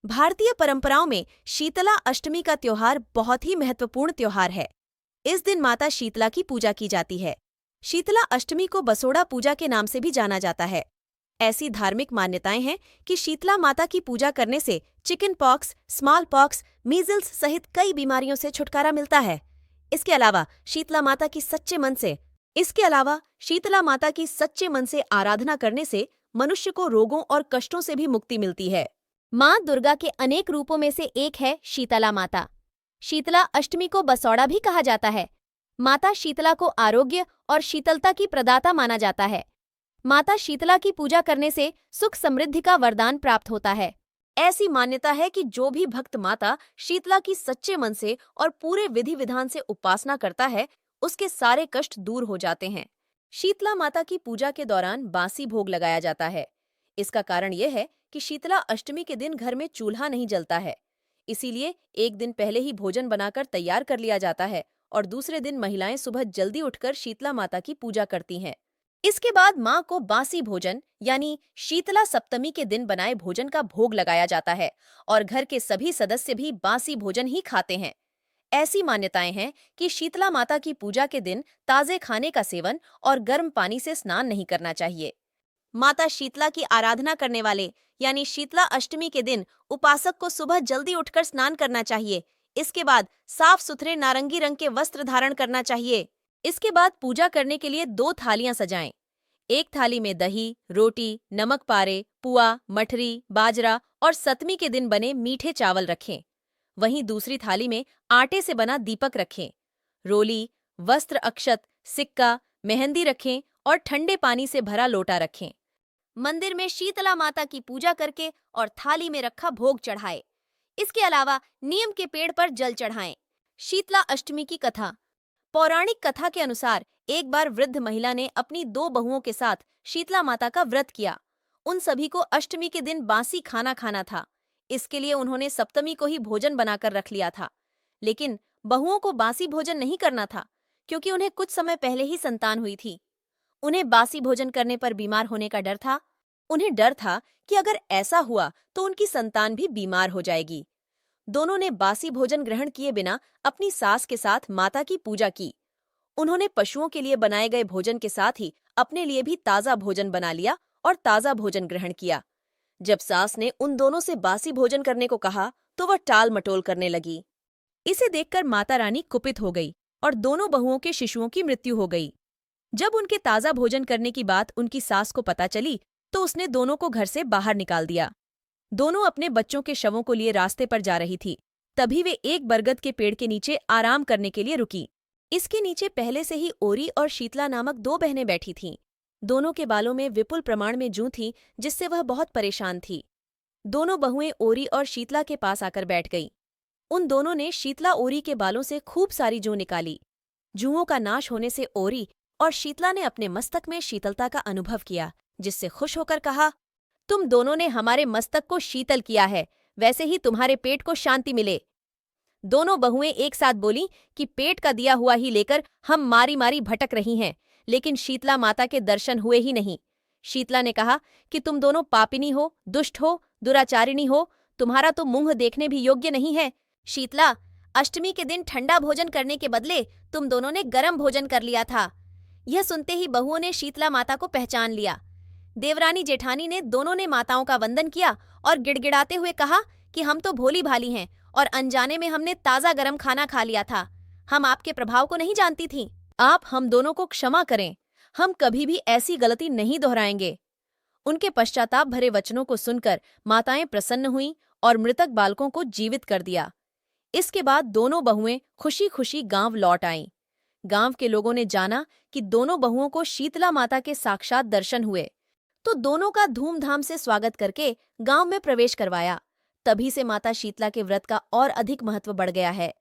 भारतीय परंपराओं में शीतला अष्टमी का त्योहार बहुत ही महत्वपूर्ण त्योहार है। इस दिन माता शीतला की पूजा की जाती है। शीतला अष्टमी को बसोड़ा पूजा के नाम से भी जाना जाता है। ऐसी धार्मिक मान्यताएं हैं कि शीतला माता की पूजा करने से chicken pox, small pox, measles सहित कई बीमारियों से छुटकारा मिलता है। इसके अलावा शीतला माता की सच्चे मन से आराधना करने से मनुष्य को रोगों और कष्टों से भी मुक्ति मिलती है। माँ दुर्गा के अनेक रूपों में से एक है शीतला माता। शीतला अष्टमी को बसौड़ा भी कहा जाता है। माता शीतला को आरोग्य और शीतलता की प्रदाता माना जाता है। माता शीतला की पूजा करने से सुख समृद्धि का वरदान प्राप्त होता है। ऐसी मान्यता है कि जो भी भक्त माता शीतला की सच्चे मन से और पूरे विधि विधान से उपासना करता है, उसके सारे कष्ट दूर हो जाते हैं। शीतला माता की पूजा के दौरान बासी भोग लगाया जाता है। इसका कारण यह है कि शीतला अष्टमी के दिन घर में चूल्हा नहीं जलता है, इसीलिए एक दिन पहले ही भोजन बनाकर तैयार कर लिया जाता है और दूसरे दिन महिलाएं सुबह जल्दी उठकर शीतला माता की पूजा करती हैं। इसके बाद मां को बासी भोजन यानी शीतला सप्तमी के दिन बनाए भोजन का भोग लगाया जाता है और घर के सभी सदस्य भी बासी भोजन ही खाते हैं। ऐसी मान्यताएं हैं कि शीतला माता की पूजा के दिन ताजे खाने का सेवन और गर्म पानी से स्नान नहीं करना चाहिए। माता शीतला की आराधना करने वाले यानी शीतला अष्टमी के दिन उपासक को सुबह जल्दी उठकर स्नान करना चाहिए। इसके बाद साफ सुथरे नारंगी रंग के वस्त्र धारण करना चाहिए। इसके बाद पूजा करने के लिए 2 थालियां सजाएं। एक थाली में दही, रोटी, नमक पारे, पुआ, मठरी, बाजरा और सतमी के दिन बने मीठे चावल रखें। वहीं दूसरी थाली में आटे से बना दीपक रखें। रोली, वस्त्र, अक्षत, सिक्का, मेहंदी रखें और ठंडे पानी से भरा लोटा रखें। मंदिर में शीतला माता की पूजा करके और थाली में रखा भोग चढ़ाए। इसके अलावा नीम के पेड़ पर जल चढ़ाएं। शीतला अष्टमी की कथा। पौराणिक कथा के अनुसार एक बार वृद्ध महिला ने अपनी 2 बहुओं के साथ शीतला माता का व्रत किया। उन सभी को अष्टमी के दिन बासी खाना खाना था। इसके लिए उन्होंने सप्तमी को ही भोजन बनाकर रख लिया था। लेकिन बहुओं को बासी भोजन नहीं करना था, क्योंकि उन्हें कुछ समय पहले ही संतान हुई थी। उन्हें बासी भोजन करने पर बीमार होने का डर था। उन्हें डर था कि अगर ऐसा हुआ तो उनकी संतान भी बीमार हो जाएगी। दोनों ने बासी भोजन ग्रहण किए बिना अपनी सास के साथ माता की पूजा की। उन्होंने पशुओं के लिए बनाए गए भोजन के साथ ही अपने लिए भी ताजा भोजन बना लिया और ताजा भोजन ग्रहण किया। जब सास ने उन दोनों से बासी भोजन करने को कहा तो वह टाल मटोल करने लगी। इसे देखकर माता रानी कुपित हो गई और दोनों बहुओं के शिशुओं की मृत्यु हो गई। जब उनके ताजा भोजन करने की बात उनकी सास को पता चली तो उसने दोनों को घर से बाहर निकाल दिया। दोनों अपने बच्चों के शवों को लिए रास्ते पर जा रही थी। तभी वे एक बरगद के पेड़ के नीचे आराम करने के लिए रुकी। इसके नीचे पहले से ही ओरी और शीतला नामक 2 बहनें बैठी थीं। दोनों के बालों में विपुल प्रमाण में जूं थी, जिससे वह बहुत परेशान थी। दोनों बहुएं ओरी और शीतला के पास आकर बैठ गईं। उन दोनों ने शीतला ओरी के बालों से खूब सारी जूं निकाली। जूओं का नाश होने से ओरी और शीतला ने अपने मस्तक में शीतलता का अनुभव किया, जिससे खुश होकर कहा, तुम दोनों ने हमारे मस्तक को शीतल किया है, वैसे ही तुम्हारे पेट को शांति मिले। दोनों बहुएं एक साथ बोली कि पेट का दिया हुआ ही लेकर हम मारी मारी भटक रही हैं, लेकिन शीतला माता के दर्शन हुए ही नहीं। शीतला ने कहा कि तुम दोनों पापिनी हो, दुष्ट हो, दुराचारिणी हो, तुम्हारा तो मुंह देखने भी योग्य नहीं है। शीतला, अष्टमी के दिन ठंडा भोजन करने के बदले तुम दोनों ने गर्म भोजन कर लिया था। यह सुनते ही बहुओं ने शीतला माता को पहचान लिया। देवरानी जेठानी ने दोनों ने माताओं का वंदन किया और गिड़गिड़ाते हुए कहा कि हम तो भोली भाली हैं और अनजाने में हमने ताजा गरम खाना खा लिया था। हम आपके प्रभाव को नहीं जानती थीं। आप हम दोनों को क्षमा करें। हम कभी भी ऐसी गलती नहीं दोहराएंगे। उनके पश्चाताप भरे वचनों को सुनकर माताएं प्रसन्न हुईं और मृतक बालकों को जीवित कर दिया। इसके बाद दोनों बहुएं खुशी खुशी गांव लौट आईं। गांव के लोगों ने जाना कि दोनों बहुओं को शीतला माता के साक्षात दर्शन हुए, तो दोनों का धूमधाम से स्वागत करके गांव में प्रवेश करवाया। तभी से माता शीतला के व्रत का और अधिक महत्व बढ़ गया है।